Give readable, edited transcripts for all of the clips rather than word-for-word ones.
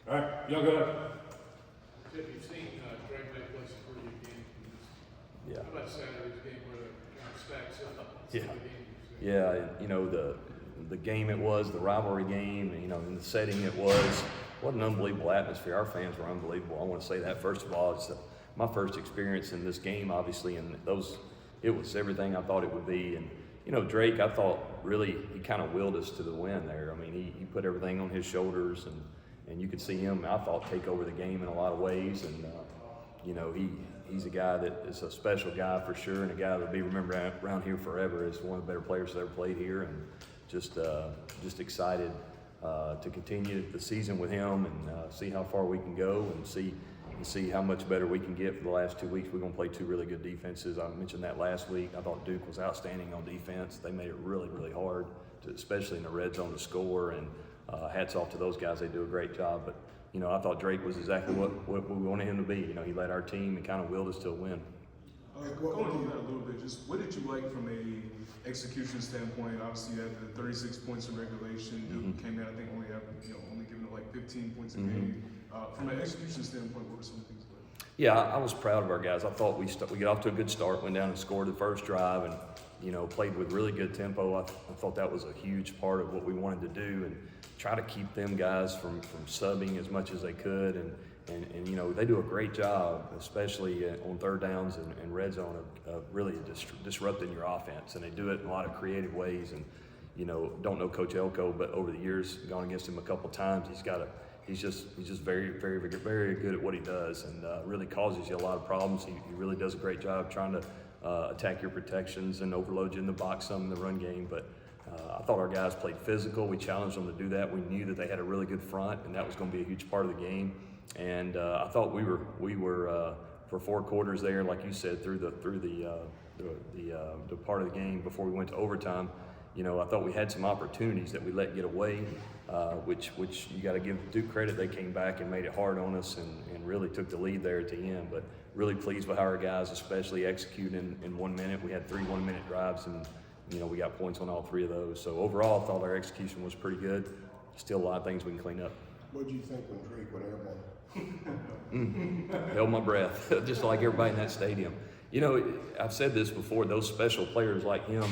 All right, y'all go ahead. Chip, you've seen Greg make play some pretty good games. Yeah. How about Saturday's game where it kind of stacks up? Yeah. Some of the games you've seen? Yeah, you know, the game it was, the rivalry game, and, you know, in the setting it was, what an unbelievable atmosphere. Our fans were unbelievable. I want to say that first of all. It's my first experience in this game, obviously, and it was everything I thought it would be. And, you know, Drake, I thought really he kind of willed us to the win there. I mean, he put everything on his shoulders, and you could see him, I thought, take over the game in a lot of ways. And, you know, he's a guy that is a special guy for sure, and a guy that'll be remembered around here forever as one of the better players that ever played here. And just excited to continue the season with him and see how far we can go and see how much better we can get for the last 2 weeks. We're going to play two really good defenses. I mentioned that last week. I thought Duke was outstanding on defense. They made it really, really hard, especially in the red zone, to score. And hats off to those guys. They do a great job. But, you know, I thought Drake was exactly what we wanted him to be. You know, he led our team and kind of willed us to a win. Going on that a little bit, just what did you like from a execution standpoint? Obviously, you had the 36 points in regulation. Duke came in, I think, only giving up like 15 points a game. From an execution standpoint, what were some things like? Yeah, I was proud of our guys. I thought we got off to a good start, went down and scored the first drive, and, you know, played with really good tempo. I thought that was a huge part of what we wanted to do, and try to keep them guys from subbing as much as they could. And you know, they do a great job, especially on third downs and red zone, of really disrupting your offense. And they do it in a lot of creative ways. And, you know, don't know Coach Elko, but over the years, gone against him a couple times. He's just very, very, very good at what he does, and really causes you a lot of problems. He really does a great job trying to attack your protections and overload you in the box some in the run game. But I thought our guys played physical. We challenged them to do that. We knew that they had a really good front, and that was going to be a huge part of the game. And I thought we were for 4 quarters there, like you said, through the part of the game before we went to overtime. You know, I thought we had some opportunities that we let get away, which you got to give Duke credit. They came back and made it hard on us and really took the lead there at the end. But really pleased with how our guys, especially executed in 1 minute. We had 3 one-minute drives, and, you know, we got points on all 3 of those. So overall, I thought our execution was pretty good. Still a lot of things we can clean up. What did you think when Drake went airborne? Held my breath, just like everybody in that stadium. You know, I've said this before, those special players like him,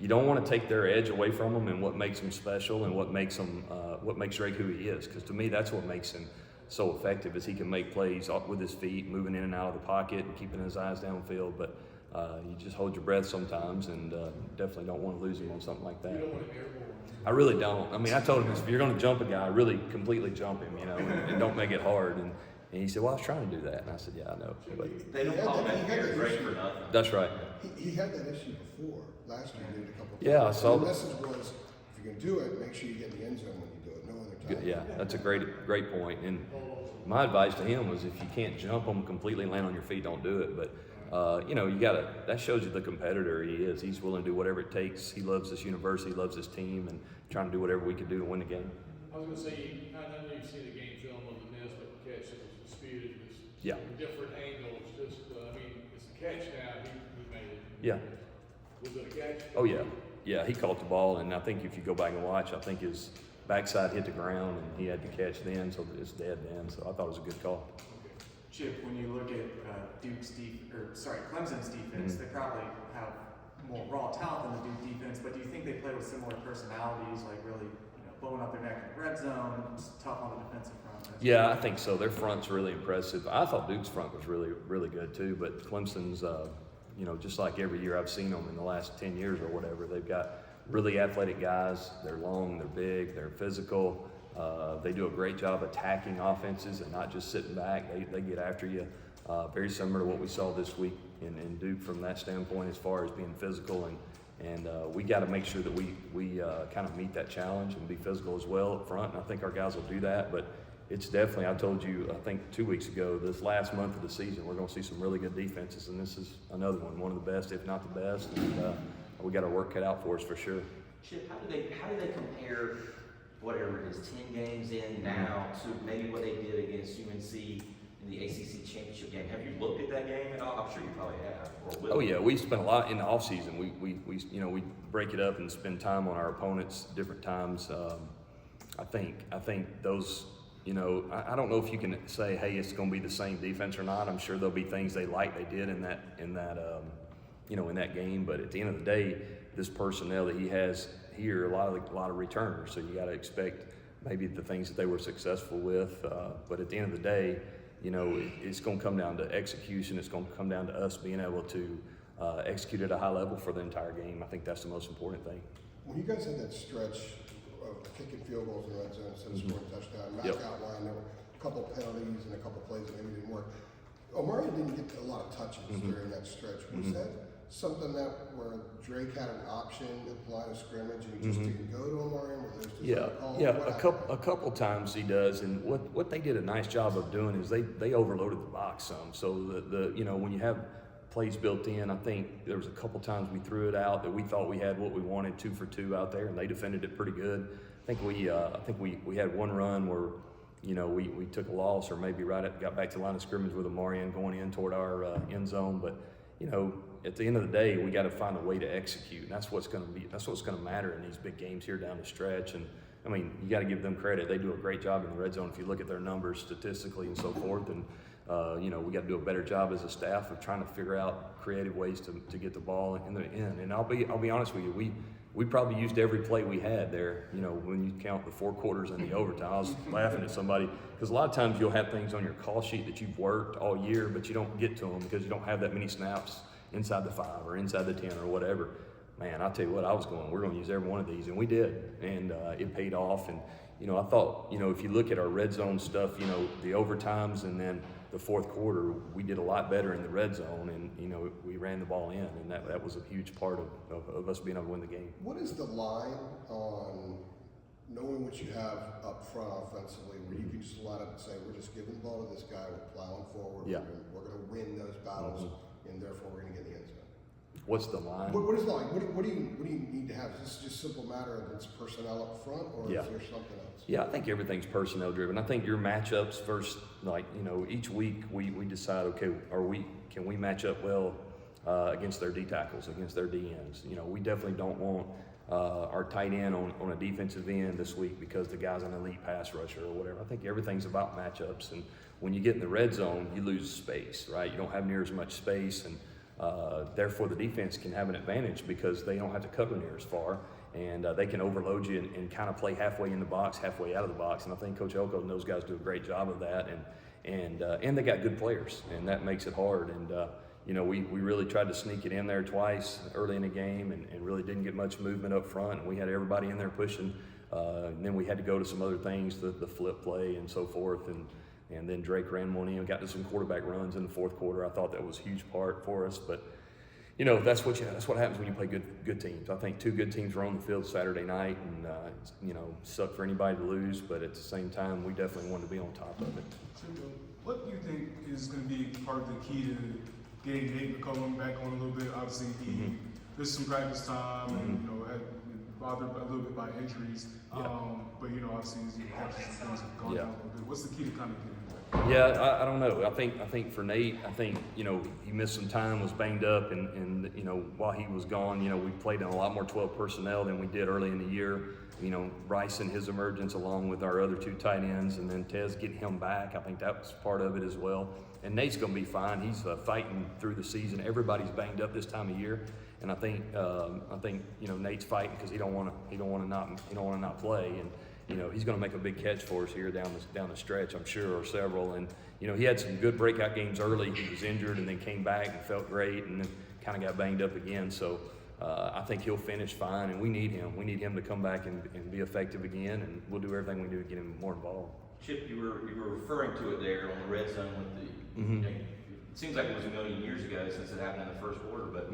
you don't want to take their edge away from them and what makes them special and what makes Drake who he is. Because to me, that's what makes him so effective, is he can make plays with his feet, moving in and out of the pocket and keeping his eyes downfield. But you just hold your breath sometimes, and definitely don't want to lose him on something like that. You don't want him airborne. I really don't. I mean, I told him, if you're going to jump a guy, really completely jump him, you know, and don't make it hard. And he said, well, I was trying to do that. And I said, yeah, I know. But They don't call him Air Drake for nothing. that's right. He had that issue before. Last year he did it a couple of times. Yeah, I saw The that. message was, if you're going to do it, make sure you get in the end zone when you do it. No other time. Yeah, that's a great point. And my advice to him was, if you can't jump them completely and land on your feet, don't do it. But you know, that shows you the competitor he is. He's willing to do whatever it takes. He loves this university, loves his team, and trying to do whatever we can do to win the game. I was going to say, I know you've seen the game film of the Nesbitt catch that was disputed. It's Yeah. different angles. Just, I mean, it's a catch now. He made it. Yeah. Was it a catch? Oh yeah. Yeah, he caught the ball, and I think if you go back and watch, I think his backside hit the ground, and he had to catch then, so it's dead then. So I thought it was a good call. Chip, when you look at Clemson's defense, they probably have more raw talent than the Duke defense. But do you think they play with similar personalities, like really, blowing up their neck in the red zone, just tough on the defensive front? Yeah, I think so. Their front's really impressive. I thought Duke's front was really, really good too. But Clemson's, just like every year I've seen them in the last 10 years or whatever, they've got really athletic guys. They're long, they're big, they're physical. They do a great job attacking offenses and not just sitting back. They get after you. Very similar to what we saw this week in Duke from that standpoint, as far as being physical. And we got to make sure that we kind of meet that challenge and be physical as well up front. And I think our guys will do that. But it's definitely, I told you, I think 2 weeks ago, this last month of the season, we're going to see some really good defenses. And this is another one of the best, if not the best. And we got our work cut out for us for sure. Chip, how do they compare whatever it is, 10 games in now to maybe what they did against UNC in the ACC championship game? Have you looked at that game at all? I'm sure you probably have. Or will. Oh yeah, we spent a lot in the off season. We break it up and spend time on our opponents different times. I think those I don't know if you can say, hey, it's going to be the same defense or not. I'm sure there'll be things they did in that game. But at the end of the day, this personnel that he has here, a lot of returners. So you got to expect maybe the things that they were successful with. But at the end of the day, it's going to come down to execution. It's going to come down to us being able to execute at a high level for the entire game. I think that's the most important thing. When you guys had that stretch of kicking field goals in the red zone instead of scoring a touchdown, Mac outlined there were a couple penalties and a couple plays that maybe didn't work. Omari didn't get a lot of touches during that stretch. Was that something that where Drake had an option at the line of scrimmage and he just didn't go to Omari? A couple times he does, and what they did a nice job of doing is they overloaded the box some. So the when you have plays built in, I think there was a couple times we threw it out that we thought we had what we wanted, 2 for 2 out there, and they defended it pretty good. I think we had one run where we took a loss, or maybe got back to the line of scrimmage with Omarion going in toward our end zone, but at the end of the day, we got to find a way to execute, and that's what's going to matter in these big games here down the stretch. And I mean, you got to give them credit; they do a great job in the red zone. If you look at their numbers statistically and so forth, and we got to do a better job as a staff of trying to figure out creative ways to get the ball in the end. And I'll be honest with you, we probably used every play we had there. When you count the 4 quarters and the overtime, I was laughing at somebody because a lot of times you'll have things on your call sheet that you've worked all year, but you don't get to them because you don't have that many snaps inside the 5 or inside the 10 or whatever. Man, I'll tell you what, we're going to use every one of these, and we did, and it paid off. And I thought, if you look at our red zone stuff, the overtimes and then the 4th quarter, we did a lot better in the red zone, and we ran the ball in, and that was a huge part of us being able to win the game. What is the line on knowing what you have up front offensively, where you can just line up and say, we're just giving the ball to this guy, we're plowing forward, we're going to win those battles, and therefore we're going to get the end zone? What's the line? What is the line? What do you need to have? Is this just a simple matter of it's personnel up front, or is there something else? Yeah, I think everything's personnel driven. I think your matchups versus, each week we decide, okay, can we match up well against their D tackles, against their D ends? We definitely don't want our tight end on a defensive end this week because the guy's an elite pass rusher or whatever. I think everything's about matchups, and when you get in the red zone, you lose space, right? You don't have near as much space, and therefore the defense can have an advantage because they don't have to cover near as far, and they can overload you and kind of play halfway in the box, halfway out of the box. And I think Coach Elko and those guys do a great job of that, and they got good players, and that makes it hard. And we really tried to sneak it in there twice early in the game, and really didn't get much movement up front, and we had everybody in there pushing. And then we had to go to some other things, the flip play and so forth, and then Drake ran one in, got to some quarterback runs in the 4th quarter. I thought that was a huge part for us, but that's what happens when you play good teams. I think 2 good teams were on the field Saturday night, and sucked for anybody to lose, but at the same time, we definitely wanted to be on top of it. So, what do you think is going to be part of the key to getting Nate McCollum back on a little bit? Obviously, he missed some practice time, and had been bothered a little bit by injuries. But obviously, his catches and things have gone down a little bit. What's the key to kind of getting him back? Yeah, I don't know. I think for Nate, he missed some time, was banged up, and while he was gone, we played in a lot more 12 personnel than we did early in the year. Bryce and his emergence along with our other 2 tight ends, and then Tez getting him back. I think that was part of it as well. And Nate's going to be fine. He's fighting through the season. Everybody's banged up this time of year, and I think Nate's fighting because he don't want to not play, and he's going to make a big catch for us here down the stretch, I'm sure, or several. And he had some good breakout games early. He was injured and then came back and felt great, and then kind of got banged up again. So I think he'll finish fine, and we need him. We need him to come back and be effective again, and we'll do everything we do to get him more involved. Chip, you were referring to it there on the red zone with the. It seems like it was a million years ago since it happened in the 1st quarter, but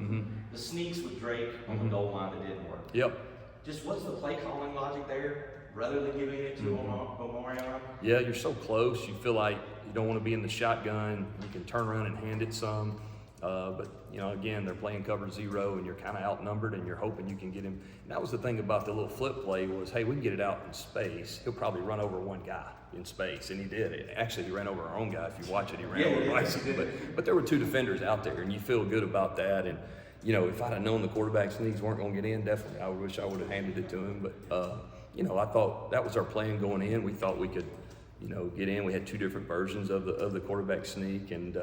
the sneaks with Drake on the goal line that didn't work. Yep. Just what's the play calling logic there, rather than giving it to Omarion? Yeah, you're so close. You feel like you don't want to be in the shotgun. You can turn around and hand it some. But again, they're playing cover 0, and you're kind of outnumbered, and you're hoping you can get him. And that was the thing about the little flip play was, hey, we can get it out in space. He'll probably run over one guy in space, and he did. Actually, he ran over our own guy. If you watch it, he ran over Bryce. But there were 2 defenders out there, and you feel good about that. And if I'd have known the quarterback sneaks weren't going to get in, definitely I wish I would have handed it to him. But I thought that was our plan going in. We thought we could get in. We had two different versions of the quarterback sneak, and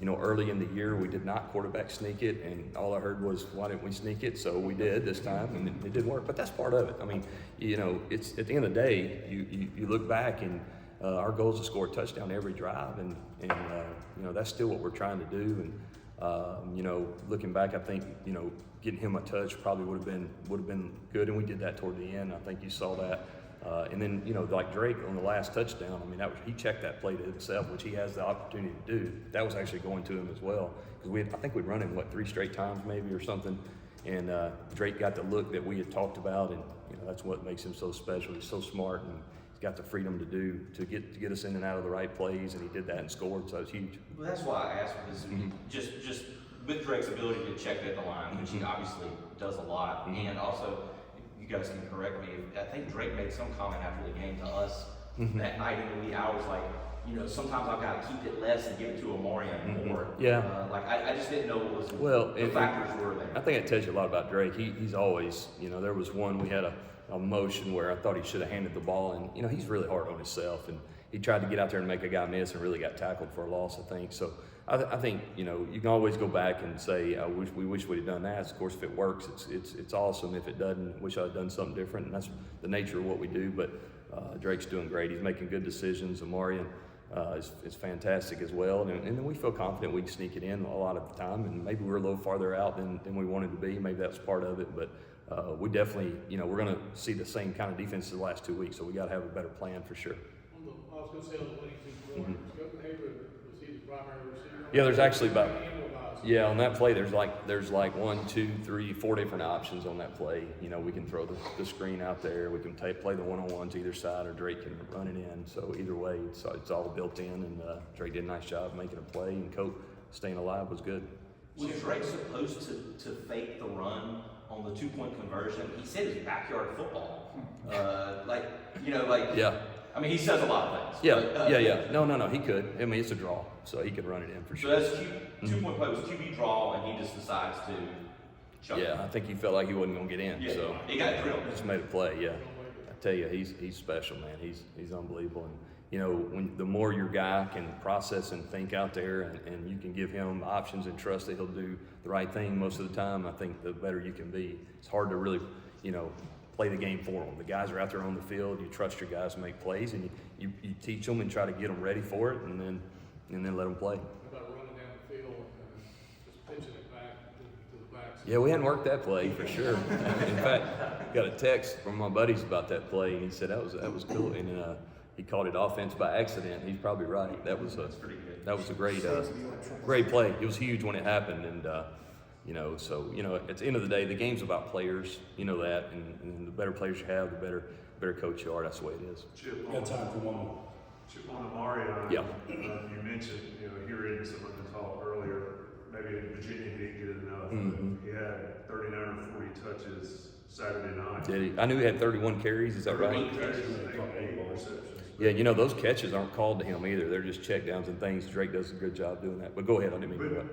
early in the year we did not quarterback sneak it, and all I heard was, why didn't we sneak it? So we did this time, and it didn't work. But that's part of it. I mean, it's at the end of the day, you look back, and our goal is to score a touchdown every drive, and that's still what we're trying to do. And looking back, I think getting him a touch probably would have been good, and we did that toward the end. I think you saw that. And then, like Drake on the last touchdown, I mean, he checked that play to himself, which he has the opportunity to do. That was actually going to him as well, because I think we'd run him 3 straight times maybe or something, and Drake got the look that we had talked about, and that's what makes him so special. He's so smart, and he's got the freedom to get us in and out of the right plays, and he did that and scored, so it's huge. Well, that's why I asked, because just with Drake's ability to check at the line, which he obviously does a lot, and also, you guys can correct me, I think Drake made some comment after the game to us that night in the wee hours, like, sometimes I've got to keep it less and give it to Omarion more. Yeah. I just didn't know what the factors were there. I think it tells you a lot about Drake. He's always, there was one, we had a motion where I thought he should have handed the ball, and he's really hard on himself, and he tried to get out there and make a guy miss and really got tackled for a loss, I think. So I think, you can always go back and say, we wish we'd have done that. Of course, if it works, it's awesome. If it doesn't, wish I'd have done something different, and that's the nature of what we do. But Drake's doing great. He's making good decisions. Omarion is fantastic as well. And then we feel confident we can sneak it in a lot of the time, and maybe we're a little farther out than we wanted to be. Maybe that's part of it, but we definitely, we're going to see the same kind of defense as the last 2 weeks, so we got to have a better plan for sure. I was going to say on the winning two corners, was he the primary receiver? Yeah, there's actually on that play, there's like 1, 2, 3, 4 different options on that play. We can throw the screen out there, we can play the one-on-ones either side, or Drake can run it in. So either way, it's all built in, and Drake did a nice job making a play, and Coach staying alive was good. Was Drake supposed to fake the run on the 2-point conversion? He said it was backyard football. Yeah. I mean, he says a lot of things. Yeah. No, he could. I mean, it's a draw, so he could run it in for sure. So that's 2-point play was QB draw, and he just decides to chuck it. Yeah, I think he felt like he wasn't going to get in, so he got drilled. Just made a play. Yeah, I tell you, he's special, man. He's unbelievable, and when the more your guy can process and think out there, and you can give him options and trust that he'll do the right thing most of the time, I think the better you can be. It's hard to really, play the game for them. The guys are out there on the field. You trust your guys to make plays, and you teach them and try to get them ready for it, and then let them play. How about running down the field and just pitching it back to the backs? Yeah, we hadn't worked that play for sure. In fact, got a text from my buddies about that play, and he said that was cool, and he called it offense by accident. He's probably right. That's pretty good. That was a great play. It was huge when it happened, and at the end of the day, the game's about players. You know that, and the better players you have, the better coach you are. That's the way it is. Chip, got time for one more. Chip, on Omarion, Yeah. You mentioned, hearing some of the talk earlier, maybe in Virginia he didn't get enough. Mm-hmm. He had 39 or 40 touches Saturday night. Did he? I knew he had 31 carries. Is that right? 8 catches, I think 8 receptions. Yeah, those catches aren't called to him either. They're just check downs and things. Drake does a good job doing that. But go ahead, I didn't mean to interrupt.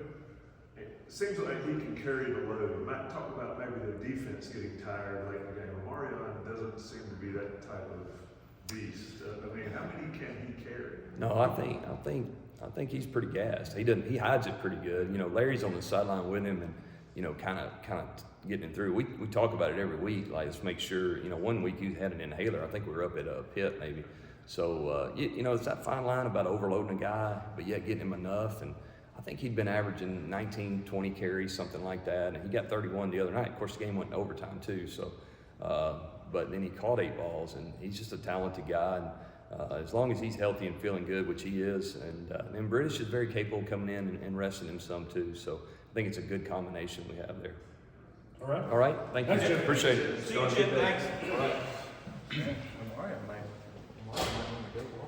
It seems like he can carry the load. Matt, talk about maybe the defense getting tired late in the game. Omarion doesn't seem to be that type of beast. I mean, how many can he carry? No, I think he's pretty gassed. He hides it pretty good. Larry's on the sideline with him, and kind of getting him through. We talk about it every week. Like, let's make sure. 1 week he had an inhaler. I think we were up at a pit maybe. So it's that fine line about overloading a guy, but yet getting him enough. And I think he'd been averaging 19, 20 carries, something like that. And he got 31 the other night. Of course, the game went in overtime too. So, but then he caught 8 balls, and he's just a talented guy. And as long as he's healthy and feeling good, which he is, and British is very capable of coming in and resting him some too. So I think it's a good combination we have there. All right. Thank you. Thanks, Chip. Appreciate it. See you, Chip. Thanks. Omarion might win the Big Bowl.